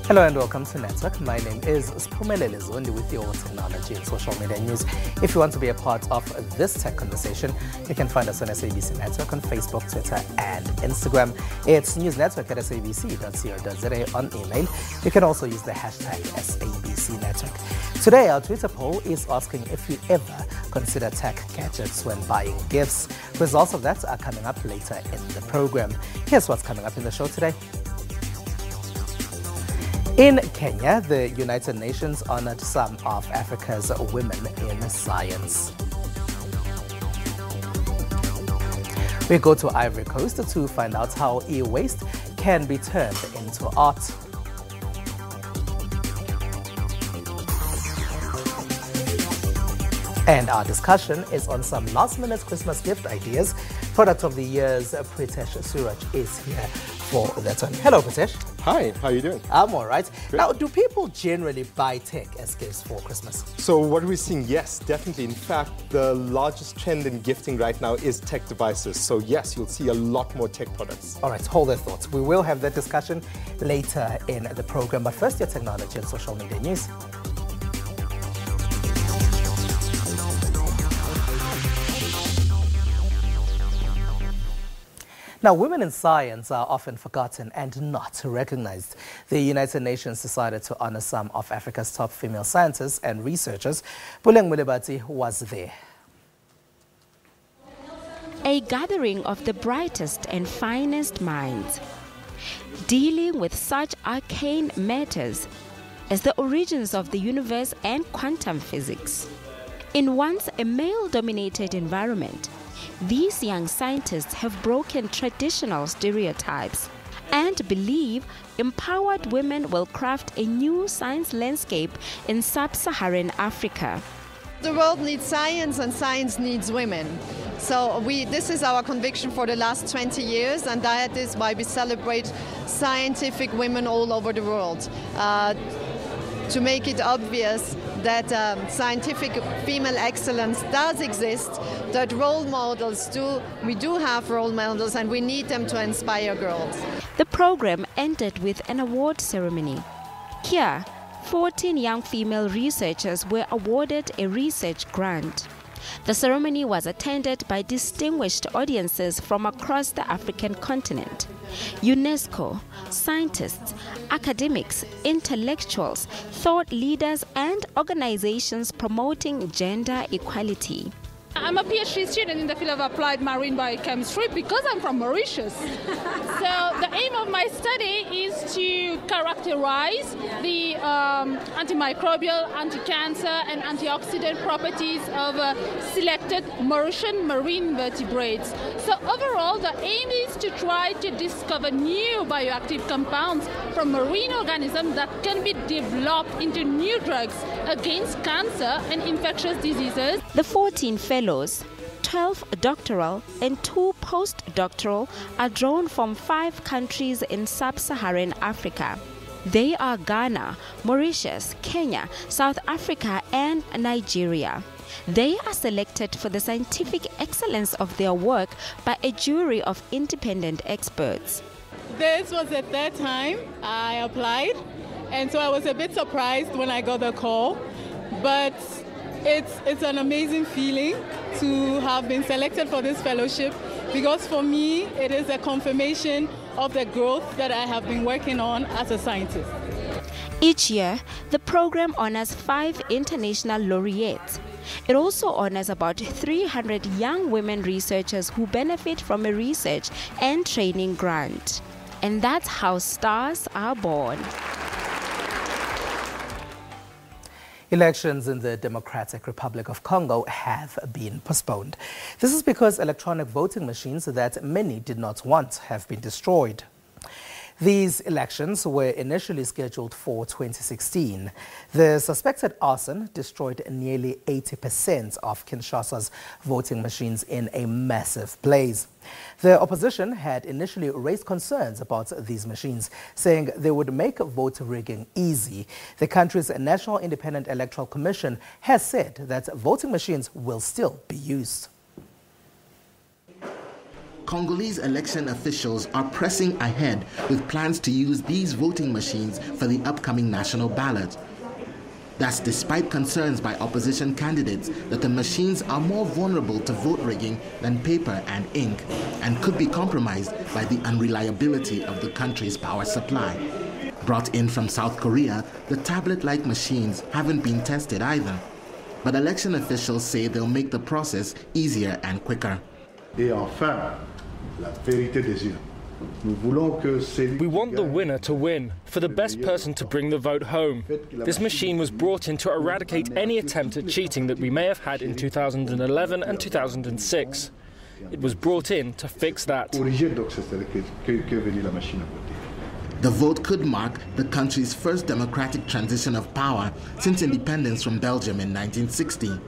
Hello and welcome to Network. My name is Spumelele Zondi with your technology and social media news. If you want to be a part of this tech conversation, you can find us on SABC Network on Facebook, Twitter and Instagram. It's newsnetwork@sabc.co.za on email. You can also use the hashtag SABC Network. Today, our Twitter poll is asking if you ever consider tech gadgets when buying gifts. Results of that are coming up later in the program. Here's what's coming up in the show today. In Kenya, the United Nations honored some of Africa's women in science. We go to Ivory Coast to find out how e-waste can be turned into art. And our discussion is on some last-minute Christmas gift ideas. Product of the Year's Pritesh Suraj is here for that one. Hello, Pritesh. Hi, how are you doing? I'm all right. Good. Now, do people generally buy tech as gifts for Christmas? So what are we seeing? Yes, definitely. In fact, the largest trend in gifting right now is tech devices. So yes, you'll see a lot more tech products. All right, hold that thought. We will have that discussion later in the program. But first, your technology and social media news. Now, women in science are often forgotten and not recognized. The United Nations decided to honor some of Africa's top female scientists and researchers. Puleng Mulebati was there. A gathering of the brightest and finest minds, dealing with such arcane matters as the origins of the universe and quantum physics. In once a male-dominated environment, these young scientists have broken traditional stereotypes and believe empowered women will craft a new science landscape in sub-Saharan Africa. The world needs science and science needs women. So this is our conviction for the last 20 years, and that is why we celebrate scientific women all over the world. To make it obvious that scientific female excellence does exist, that role models we do have role models, and we need them to inspire girls. The program ended with an award ceremony. Here, 14 young female researchers were awarded a research grant. The ceremony was attended by distinguished audiences from across the African continent. UNESCO, scientists, academics, intellectuals, thought leaders, and organizations promoting gender equality. I'm a PhD student in the field of applied marine biochemistry because I'm from Mauritius. So the aim of my study is to characterize the antimicrobial, anti-cancer and antioxidant properties of selected Mauritian marine vertebrates. So overall, the aim is to try to discover new bioactive compounds from marine organisms that can be developed into new drugs against cancer and infectious diseases. The 14 fellows, 12 doctoral and 2 postdoctoral, are drawn from 5 countries in sub-Saharan Africa. They are Ghana, Mauritius, Kenya, South Africa, and Nigeria. They are selected for the scientific excellence of their work by a jury of independent experts. This was the third time I applied, and so I was a bit surprised when I got the call, but it's an amazing feeling to have been selected for this fellowship, because for me it is a confirmation of the growth that I have been working on as a scientist. Each year, the program honors 5 international laureates. It also honors about 300 young women researchers who benefit from a research and training grant. And that's how stars are born. Elections in the Democratic Republic of Congo have been postponed. This is because electronic voting machines that many did not want have been destroyed. These elections were initially scheduled for 2016. The suspected arson destroyed nearly 80% of Kinshasa's voting machines in a massive blaze. The opposition had initially raised concerns about these machines, saying they would make vote rigging easy. The country's National Independent Electoral Commission has said that voting machines will still be used. Congolese election officials are pressing ahead with plans to use these voting machines for the upcoming national ballot. That's despite concerns by opposition candidates that the machines are more vulnerable to vote rigging than paper and ink and could be compromised by the unreliability of the country's power supply. Brought in from South Korea, the tablet-like machines haven't been tested either. But election officials say they'll make the process easier and quicker. Et enfin, la vérité des urnes. We want the winner to win, for the best person to bring the vote home. This machine was brought in to eradicate any attempt at cheating that we may have had in 2011 and 2006. It was brought in to fix that. The vote could mark the country's first democratic transition of power since independence from Belgium in 1960.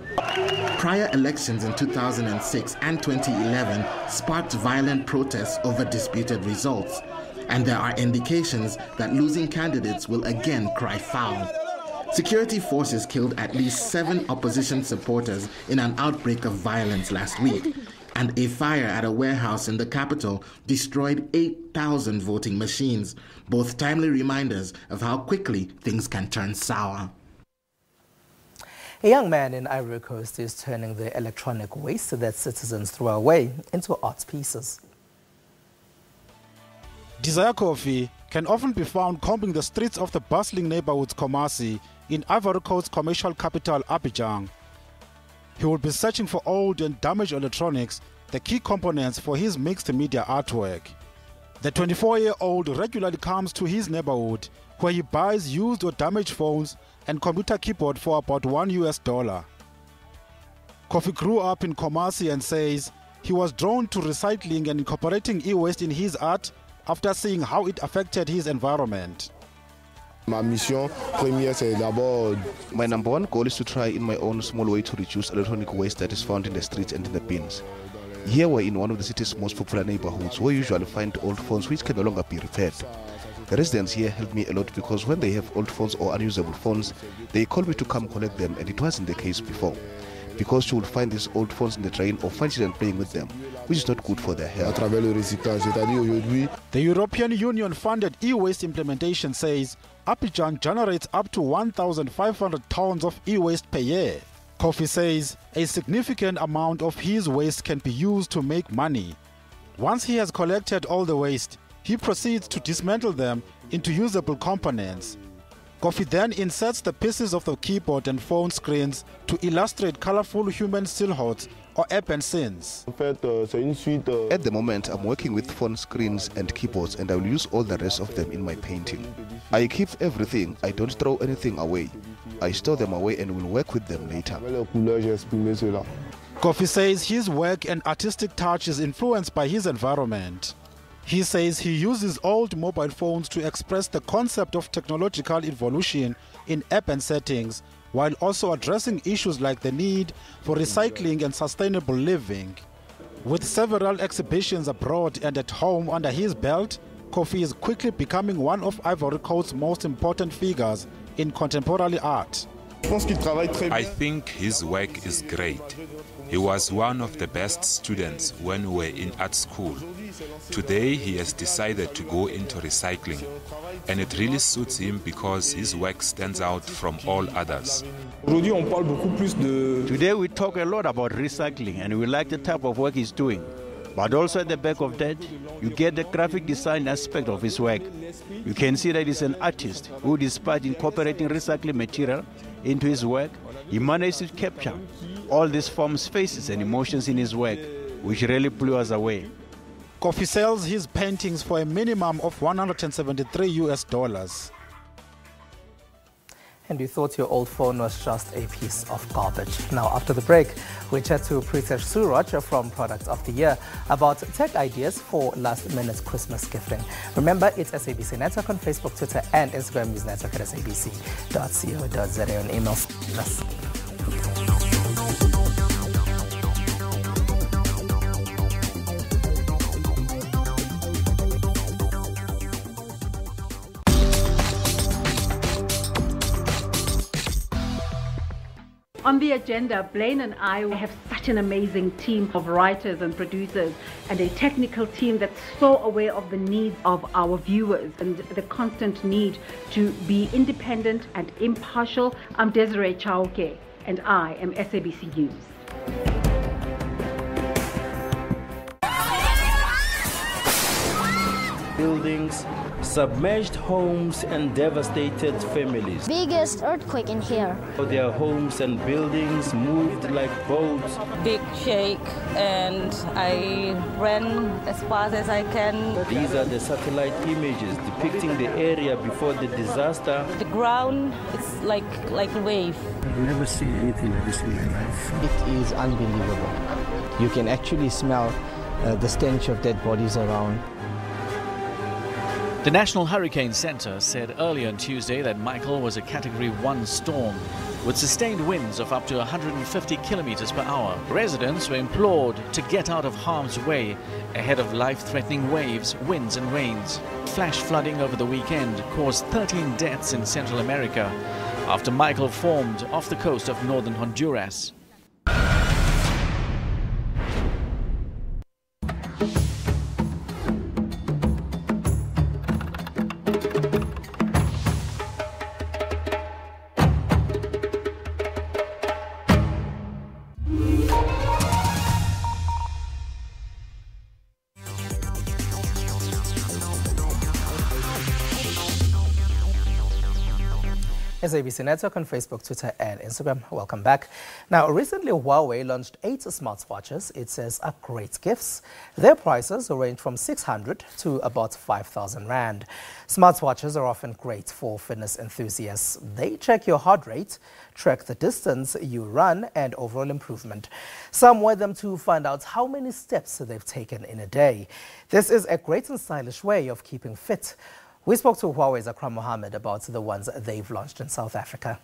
Prior elections in 2006 and 2011 sparked violent protests over disputed results, and there are indications that losing candidates will again cry foul. Security forces killed at least 7 opposition supporters in an outbreak of violence last week, and a fire at a warehouse in the capital destroyed 8,000 voting machines, both timely reminders of how quickly things can turn sour. A young man in Ivory Coast is turning the electronic waste that citizens throw away into art pieces. Desire Coffee can often be found combing the streets of the bustling neighborhoods Kumasi in Ivory Coast's commercial capital Abidjan. He will be searching for old and damaged electronics, the key components for his mixed media artwork. The 24-year-old regularly comes to his neighborhood where he buys used or damaged phones and computer keyboard for about $1. Kofi grew up in Kumasi and says he was drawn to recycling and incorporating e-waste in his art after seeing how it affected his environment. My number one goal is to try in my own small way to reduce electronic waste that is found in the streets and in the bins. Here we're in one of the city's most popular neighborhoods where you usually find old phones which can no longer be repaired. The residents here help me a lot because when they have old phones or unusable phones, they call me to come collect them, and it wasn't the case before. Because you will find these old phones in the drain or find children playing with them, which is not good for their health. The European Union funded e-waste implementation says Abidjan generates up to 1,500 tons of e-waste per year. Kofi says a significant amount of his waste can be used to make money. Once he has collected all the waste, he proceeds to dismantle them into usable components. Kofi then inserts the pieces of the keyboard and phone screens to illustrate colorful human silhouettes or urban scenes. At the moment, I'm working with phone screens and keyboards, and I will use all the rest of them in my painting. I keep everything. I don't throw anything away. I store them away and will work with them later. Kofi says his work and artistic touch is influenced by his environment. He says he uses old mobile phones to express the concept of technological evolution in urban settings, while also addressing issues like the need for recycling and sustainable living. With several exhibitions abroad and at home under his belt, Kofi is quickly becoming one of Ivory Coast's most important figures in contemporary art. I think his work is great. He was one of the best students when we were in art school. Today he has decided to go into recycling, and it really suits him because his work stands out from all others. Today we talk a lot about recycling, and we like the type of work he's doing. But also at the back of that, you get the graphic design aspect of his work. You can see that he's an artist who, despite incorporating recycling material into his work, he managed to capture all these forms, faces and emotions in his work, which really blew us away. Kofi sells his paintings for a minimum of $173. And you thought your old phone was just a piece of garbage. Now, after the break, we chat to Pritesh Suraj from Product of the Year about tech ideas for last-minute Christmas gifting. Remember, it's SABC Network on Facebook, Twitter, and Instagram. Use network at sabc.co.za and email us. On the agenda, Blaine and I have such an amazing team of writers and producers and a technical team that's so aware of the needs of our viewers and the constant need to be independent and impartial. I'm Desiree Chauke, and I am SABC News. Buildings, submerged homes and devastated families. Biggest earthquake in here. Their homes and buildings moved like boats. Big shake, and I ran as fast as I can. These are the satellite images depicting the area before the disaster. The ground is like a wave. I've never seen anything like this in my life. It is unbelievable. You can actually smell the stench of dead bodies around. The National Hurricane Center said earlier on Tuesday that Michael was a Category 1 storm with sustained winds of up to 150 kilometers per hour. Residents were implored to get out of harm's way ahead of life-threatening waves, winds and rains. Flash flooding over the weekend caused 13 deaths in Central America after Michael formed off the coast of northern Honduras. SABC Network on Facebook, Twitter and Instagram. Welcome back. Now, recently Huawei launched 8 smartwatches it says are great gifts. Their prices range from 600 to about 5,000 Rand. Smartwatches are often great for fitness enthusiasts. They check your heart rate, track the distance you run and overall improvement. Some wear them to find out how many steps they've taken in a day. This is a great and stylish way of keeping fit. We spoke to Huawei's Akram Mohammed about the ones they've launched in South Africa.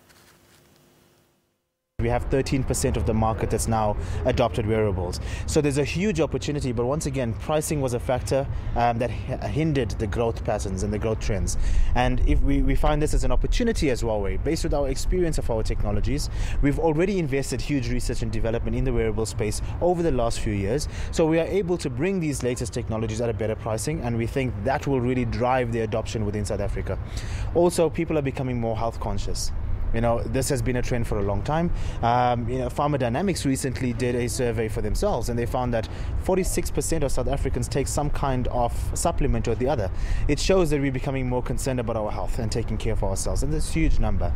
We have 13% of the market that's now adopted wearables. So there's a huge opportunity, but once again, pricing was a factor that hindered the growth patterns and the growth trends. And if we find this as an opportunity as Huawei, based with our experience of our technologies, we've already invested huge research and development in the wearable space over the last few years. So we are able to bring these latest technologies at a better pricing, and we think that will really drive the adoption within South Africa. Also, people are becoming more health conscious. You know, this has been a trend for a long time. Pharmacodynamics recently did a survey for themselves, and they found that 46% of South Africans take some kind of supplement or the other. It shows that we're becoming more concerned about our health and taking care of ourselves, and that's a huge number.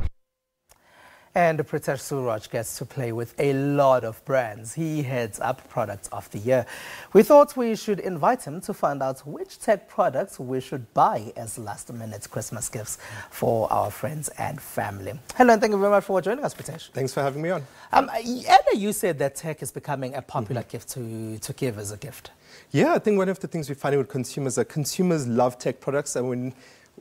And Pritesh Suraj gets to play with a lot of brands. He heads up Product of the Year. We thought we should invite him to find out which tech products we should buy as last-minute Christmas gifts for our friends and family. Hello, and thank you very much for joining us, Pritesh. Thanks for having me on. Anna, you said that tech is becoming a popular gift to give as a gift. Yeah, I think one of the things we're finding with consumers is that consumers love tech products, and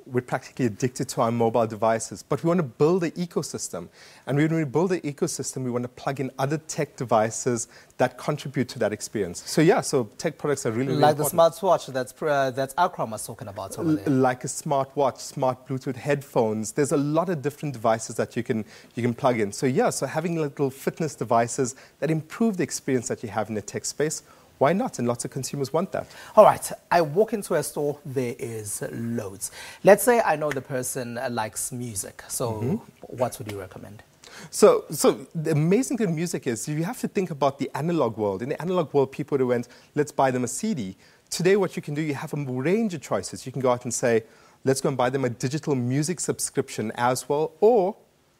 we're practically addicted to our mobile devices, but we want to build an ecosystem. And when we build an ecosystem, we want to plug in other tech devices that contribute to that experience. So yeah, so tech products are really, really like important. The smartwatch that's Akram was talking about over there. Like a smartwatch, smart Bluetooth headphones. There's a lot of different devices that you can plug in. So yeah, so having little fitness devices that improve the experience that you have in the tech space, why not? And lots of consumers want that. All right, I walk into a store, there is loads. Let's say I know the person likes music. So what would you recommend? So the amazing thing with music is you have to think about the analog world. In the analog world, people would went, let's buy them a CD. Today, what you can do, you have a range of choices. You can go out and say, let's go and buy them a digital music subscription as well, or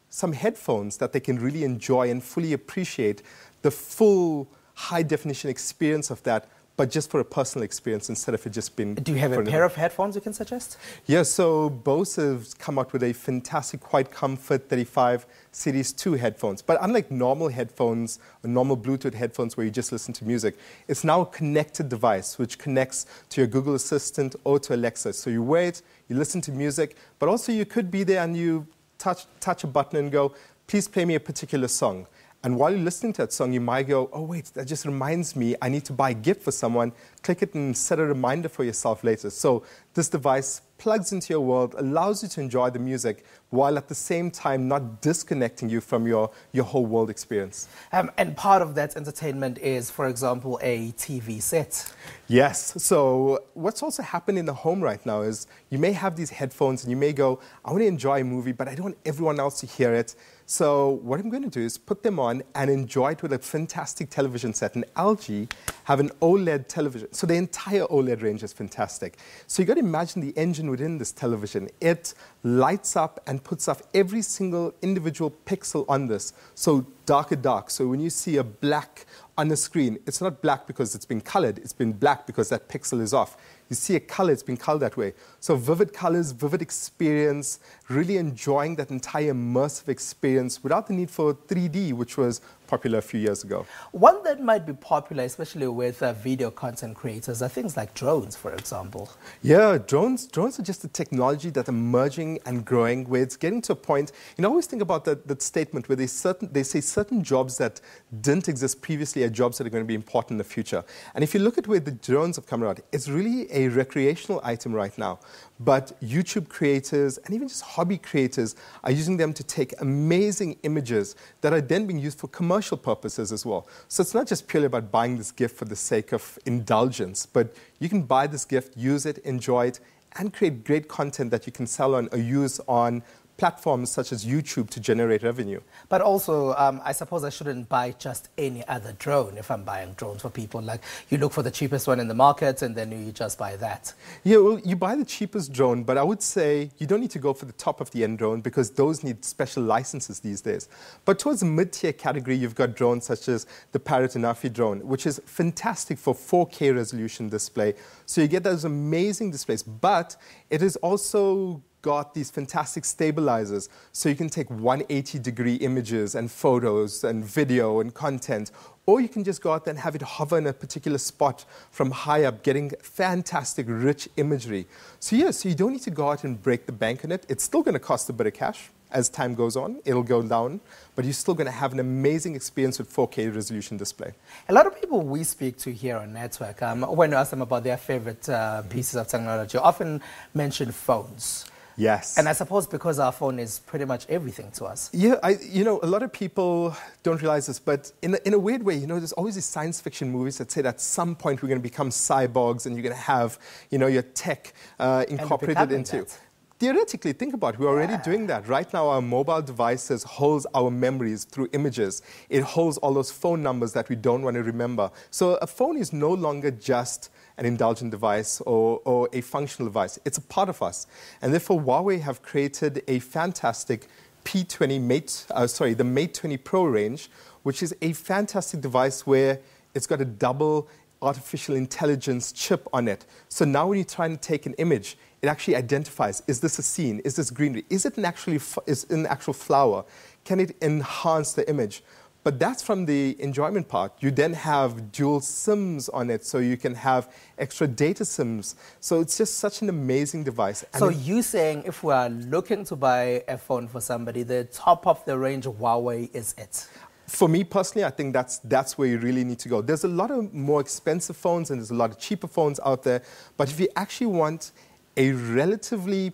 some headphones that they can really enjoy and fully appreciate the full high-definition experience of that, but just for a personal experience instead of it just being... Do you have a pair of headphones you can suggest? Yeah, so Bose has come out with a fantastic Quiet Comfort 35 Series 2 headphones. But unlike normal headphones or normal Bluetooth headphones where you just listen to music, it's now a connected device which connects to your Google Assistant or to Alexa. So you wear it, you listen to music, but also you could be there and you touch a button and go, please play me a particular song. And while you're listening to that song, you might go, oh, wait, that just reminds me, I need to buy a gift for someone. Click it and set a reminder for yourself later. So this device plugs into your world, allows you to enjoy the music, while at the same time not disconnecting you from your whole world experience. And part of that entertainment is, for example, a TV set. Yes. So what's also happened in the home right now is you may have these headphones and you may go, I want to enjoy a movie, but I don't want everyone else to hear it. So what I'm going to do is put them on and enjoy it with a fantastic television set. And LG have an OLED television. So the entire OLED range is fantastic. So you got to imagine the engine within this television. It lights up and puts off every single individual pixel on this. So dark. So when you see a black on the screen, it's not black because it's been colored. It's been black because that pixel is off. You see a color, it's been colored that way. So vivid colors, vivid experience, really enjoying that entire immersive experience without the need for 3D, which was popular a few years ago. One that might be popular, especially with video content creators, are things like drones, for example. Yeah, drones are just a technology that's emerging and growing, where it's getting to a point. You know, I always think about that statement where they say certain jobs that didn't exist previously are jobs that are going to be important in the future. And if you look at where the drones have come out, it's really a recreational item right now. But YouTube creators and even just hobby creators are using them to take amazing images that are then being used for commercial purposes as well. So it's not just purely about buying this gift for the sake of indulgence, but you can buy this gift, use it, enjoy it, and create great content that you can sell on or use on platforms such as YouTube to generate revenue. But also, I suppose I shouldn't buy just any other drone if I'm buying drones for people. Like, you look for the cheapest one in the market and then you just buy that. Yeah, well, you buy the cheapest drone, but I would say you don't need to go for the top of the end drone because those need special licenses these days. But towards the mid-tier category, you've got drones such as the Parrot Anafi drone, which is fantastic for 4K resolution display. So you get those amazing displays, but it is also got these fantastic stabilizers, so you can take 180-degree images and photos and video and content, or you can just go out there and have it hover in a particular spot from high up, getting fantastic, rich imagery. So yeah, so you don't need to go out and break the bank on it. It's still going to cost a bit of cash. As time goes on, it'll go down, but you're still going to have an amazing experience with 4K resolution display. A lot of people we speak to here on Network, when we ask them about their favorite pieces of technology, often mention phones. Yes. And I suppose because our phone is pretty much everything to us. Yeah, you know, a lot of people don't realize this, but in a weird way, you know, there's always these science fiction movies that say that at some point we're going to become cyborgs and you're going to have, you know, your tech incorporated into. That. Theoretically, think about it. We're already doing that. Right now, our mobile devices holds our memories through images. It holds all those phone numbers that we don't want to remember. So a phone is no longer just an indulgent device or a functional device. It's a part of us. And therefore, Huawei have created a fantastic the Mate 20 Pro range, which is a fantastic device where it's got a double artificial intelligence chip on it. So now when you're trying to take an image, it actually identifies, is this a scene? Is this greenery? Is it an actual flower? Can it enhance the image? But that's from the enjoyment part. You then have dual SIMs on it, so you can have extra data SIMs. So it's just such an amazing device. So you saying if we are looking to buy a phone for somebody, the top of the range Huawei is it? For me personally, I think that's where you really need to go. There's a lot of more expensive phones and there's a lot of cheaper phones out there. But if you actually want a relatively,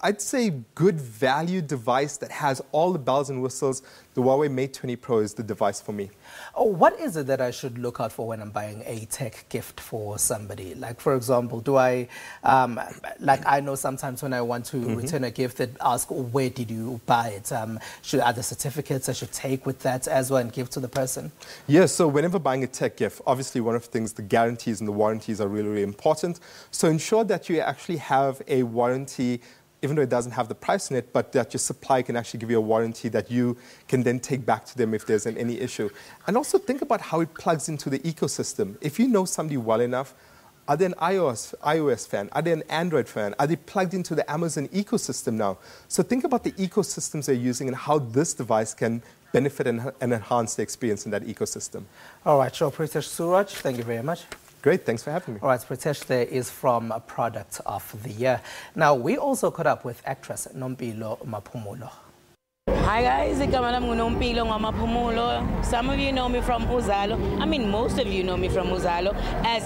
I'd say, good value device that has all the bells and whistles, the Huawei Mate 20 Pro is the device for me. Oh, what is it that I should look out for when I'm buying a tech gift for somebody? Like, for example, do I, like I know sometimes when I want to return a gift that asks, where did you buy it? Are there certificates I should take with that as well and give to the person? Yeah, so whenever buying a tech gift, obviously one of the things, the guarantees and the warranties are really, really important. So ensure that you actually have a warranty, even though it doesn't have the price in it, but that your supplier can actually give you a warranty that you can then take back to them if there's any issue. And also think about how it plugs into the ecosystem. If you know somebody well enough, are they an iOS fan? Are they an Android fan? Are they plugged into the Amazon ecosystem now? So think about the ecosystems they're using and how this device can benefit and enhance the experience in that ecosystem. All right, sure. Pritesh Suraj, thank you very much. Great, thanks for having me. All right, Pritesh there is from Product of the Year. Now, we also caught up with actress Nompilo Maphumulo. Hi guys, some of you know me from Uzalo. I mean, most of you know me from Uzalo. As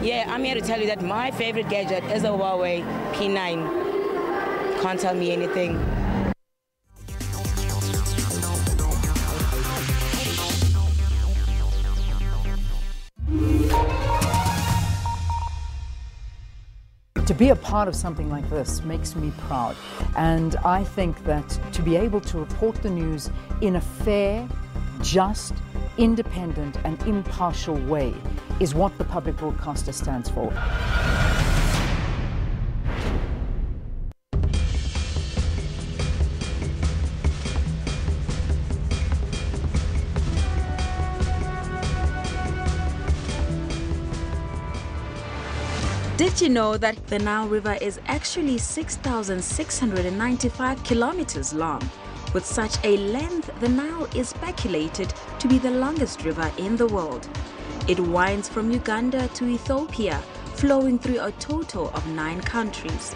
yeah, I'm here to tell you that my favorite gadget is a Huawei P9. Can't tell me anything. To be a part of something like this makes me proud, and I think that to be able to report the news in a fair, just, independent and impartial way is what the public broadcaster stands for. Did you know that the Nile River is actually 6,695 kilometers long? With such a length, the Nile is speculated to be the longest river in the world. It winds from Uganda to Ethiopia, flowing through a total of 9 countries.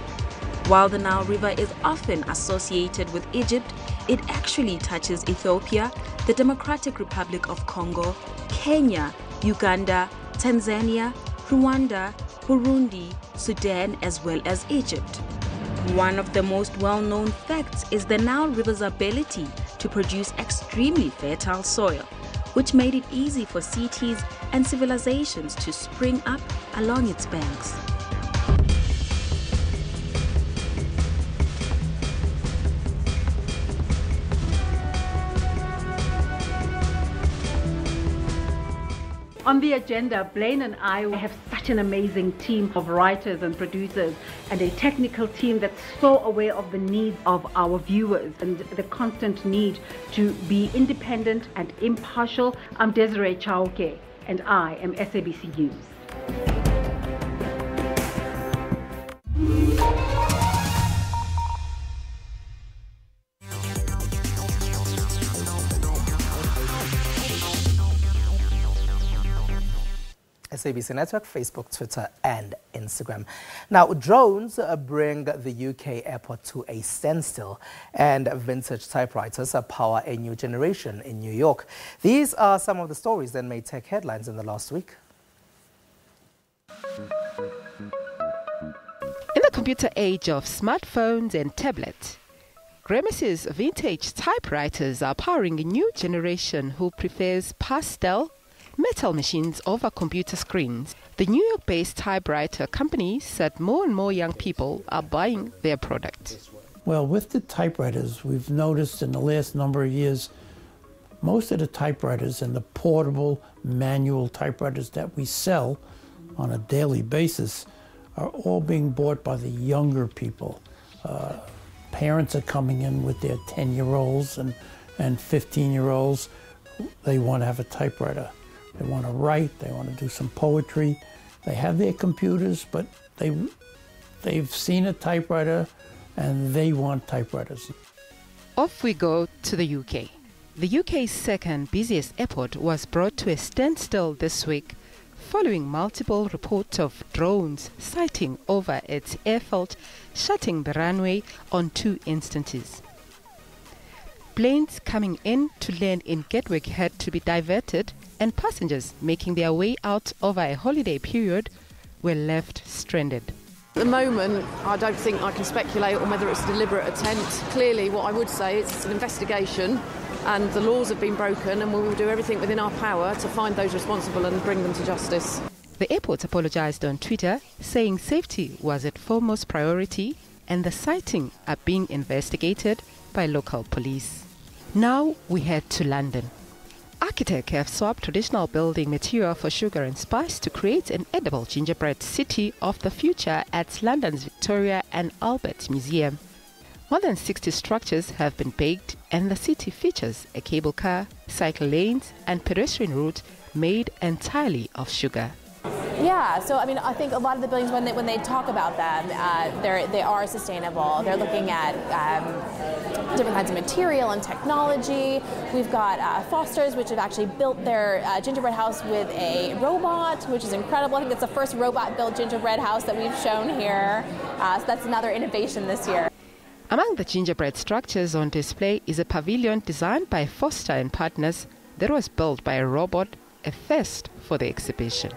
While the Nile River is often associated with Egypt, it actually touches Ethiopia, the Democratic Republic of Congo, Kenya, Uganda, Tanzania, Rwanda, Burundi, Sudan, as well as Egypt. One of the most well-known facts is the Nile River's ability to produce extremely fertile soil, which made it easy for cities and civilizations to spring up along its banks. On the agenda, Blaine and I have such an amazing team of writers and producers and a technical team that's so aware of the needs of our viewers and the constant need to be independent and impartial. I'm Desiree Chauke and I am SABC News. SABC Network, Facebook, Twitter and Instagram. Now, drones bring the UK airport to a standstill, and vintage typewriters power a new generation in New York. These are some of the stories that made tech headlines in the last week. In the computer age of smartphones and tablets, Grimace's vintage typewriters are powering a new generation who prefers pastel metal machines over computer screens. The New York-based typewriter company said more and more young people are buying their product. Well, with the typewriters, we've noticed in the last number of years, most of the typewriters and the portable manual typewriters that we sell on a daily basis are all being bought by the younger people. Parents are coming in with their 10-year-olds and 15-year-olds. They want to have a typewriter. They want to write, they want to do some poetry. They have their computers, but they've seen a typewriter and they want typewriters. Off we go to the UK. The UK's second busiest airport was brought to a standstill this week following multiple reports of drones sighting over its airfield, shutting the runway on 2 instances. Planes coming in to land in Gatwick had to be diverted, and passengers making their way out over a holiday period were left stranded. At the moment, I don't think I can speculate on whether it's a deliberate attempt. Clearly, what I would say is it's an investigation and the laws have been broken, and we will do everything within our power to find those responsible and bring them to justice. The airport apologized on Twitter, saying safety was its foremost priority and the sighting are being investigated by local police. Now we head to London. Architects have swapped traditional building material for sugar and spice to create an edible gingerbread city of the future at London's Victoria and Albert Museum. More than 60 structures have been baked, and the city features a cable car, cycle lanes and pedestrian route made entirely of sugar. Yeah, so I mean, I think a lot of the buildings, when they talk about them, they are sustainable. They're looking at different kinds of material and technology. We've got Foster's, which have actually built their gingerbread house with a robot, which is incredible. I think it's the first robot-built gingerbread house that we've shown here. So that's another innovation this year. Among the gingerbread structures on display is a pavilion designed by Foster and Partners that was built by a robot, a first for the exhibition.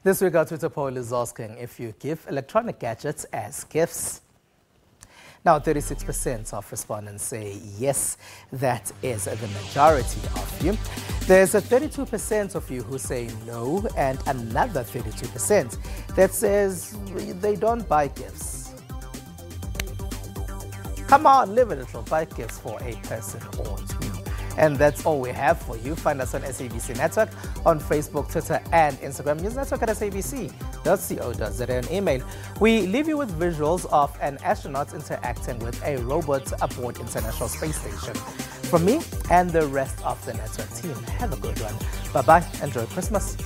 This week, our Twitter poll is asking if you give electronic gadgets as gifts. Now, 36% of respondents say yes, that is the majority of you. There's a 32% of you who say no, and another 32% that says they don't buy gifts. Come on, live a little, buy gifts for a person or two. And that's all we have for you. Find us on SABC Network on Facebook, Twitter, and Instagram. News Network at sabc.co.za and email. We leave you with visuals of an astronaut interacting with a robot aboard International Space Station. From me and the rest of the network team, have a good one. Bye-bye. Enjoy Christmas.